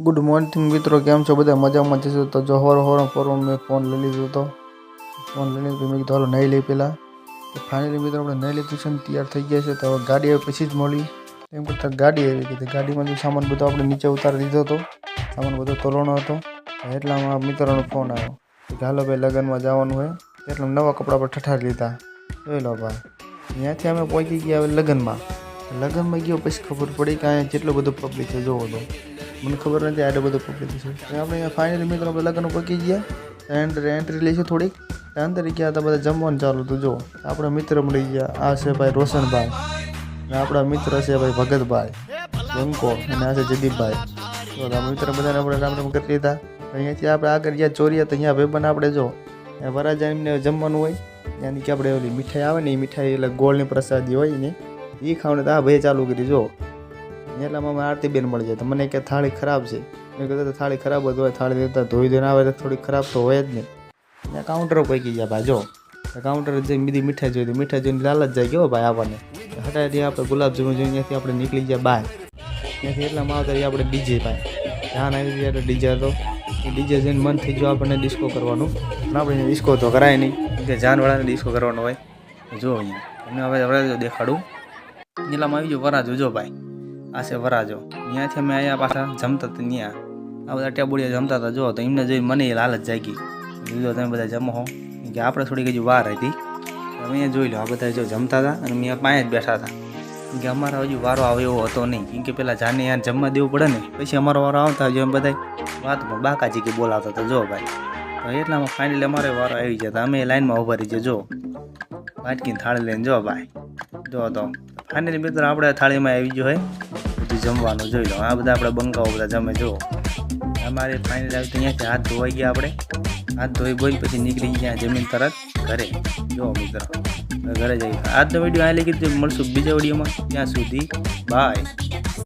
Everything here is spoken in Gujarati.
गुड मॉर्निंग मित्रों, केम छो बधा मजा में जशो। तो जो हर मैं फोन लई लीधो तो फोन लई लीधो मैं कीधुं हालो नहीं ली पहला। तो फाइनली मित्रों अपने नहीं लीधुं छे, तैयार थई गया छे। तो गाड़ी आवी पछी ज मळी एम करता गाड़ी आवी गई। गाड़ी में जो सामान बधो आपणे नीचे उतारी दीधो तो सामान बधो तोलणो हतो। એટલામાં મિત્રોનો ફોન આવ્યો કે હાલો ભાઈ લગનમાં જવાનું હોય, એટલે નવા કપડા પર ઠઠારી લીધા। જોઈ લો ભાઈ, ત્યાંથી અમે પહોંચી ગયા લગનમાં ગયો પછી ખબર પડી કે અહીંયા જેટલો બધો પબ્લિક છે। જોવો તો મને ખબર નથી આટલું બધું પબ્લિક છે। આપણે ફાઇનલી મિત્રો આપણે લગ્ન પહોંચી ગયા, એન્ટ્રી લઈશું થોડીક અંદર ગયા હતા બધા જમવાનું ચાલુ હતું। જો આપણા મિત્ર મળી ગયા, આ છે ભાઈ રોશનભાઈ અને આપણા મિત્ર છે ભાઈ ભગતભાઈ બંકો અને આ છે જદીપભાઈ। તો મિત્ર બધાને આપણે રામ રામ કરી લીધા। અહીંયાથી આપણે આગળ જ્યાં ચોરીયા તો અહીંયા ભાઈબંધ આપણે જો વરાજા એમને જમવાનું હોય ત્યાંની કે આપણે ઓલી મીઠાઈ આવે ને એ મીઠાઈ એટલે ગોળની પ્રસાદી હોય ને એ ખાવાનું તો આ ભાઈ ચાલુ કરી। જો એટલામાં આરતીબેન મળી જાય તો મને કે થાળી ખરાબ છે। મેં કીધું તો થાળી ખરાબ જ હોય, થાળી દેતા ધોઈ દઈને આવે તો થોડી ખરાબ તો હોય જ ને। ત્યાં કાઉન્ટર પૈકી ગયા ભાઈ, જો કાઉન્ટર જઈને બીજી મીઠાઈ જોઈ, મીઠાઈ જોઈને લાલચ જાય ગયો ભાઈ આપણને। હટાવી આપણે ગુલાબજામુન જોઈને ત્યાંથી આપણે નીકળી ગયા બહાર। ત્યાંથી એટલામાં આવતા આપણે ડીજે ભાઈ ધ્યાન આવી ગયા એટલે ડીજે હતો। એ ડીજે જઈને મન થઈ ગયો આપણને ડિસ્કો કરવાનું, પણ આપણે ડિસ્કો તો કરાય નહીં કે જાનવાળાને ડિસ્કો કરવાનો હોય। જો અહીંયા તમને હવે વરાજો દેખાડું। એટલામાં આવી ગયો વરાજો, જો ભાઈ આ છે વરાજો। ત્યાંથી અમે અહીંયા પાછા જમતા હતા, ત્યાં આ બધા ટેબુડિયા જમતા હતા। જો તો એમને જોઈને મને લાલચ જાગી, કીધું તમે બધા જમો હો કે આપણે થોડીક હજુ વાર હતી। તમે અહીંયા જોઈ લો આ બધા જો જમતા હતા અને અમે પાંચ જ બેઠા હતા કે અમારા હજુ વારો આવે એવો હતો નહીં, કેમ કે પેલા જાને યાર જમવા દેવું પડે ને પછી અમારો વારો આવતા હજુ એમ બધા વાતમાં બાકાજી કે બોલાવતા હતા। જો ભાઈ તો એટલામાં ફાઇનલી અમારે વારો આવી જતા, અમે લાઈનમાં ઊભા રહી જાય। જો વાટકીને થાળી લઈને જો ભાઈ જો તો ફાઇનલી મિત્રો આપણે થાળીમાં આવી ગયો હોય બધું જમવાનું। જોઈ લો આ બધા આપણે બંકાઓ બધા જમે। જો અમારે ફાઇનલ આવી તો અહીંયાથી હાથ ધોવાઈ ગયા, આપણે હાથ ધોઈ બોઈ પછી નીકળી ગયા જમીન તરત ઘરે। જો મિત્રો ઘરે જઈએ। આજનો વિડીયો આ લઈ કીધું, મળશું બીજા વિડીયોમાં, ત્યાં સુધી બાય।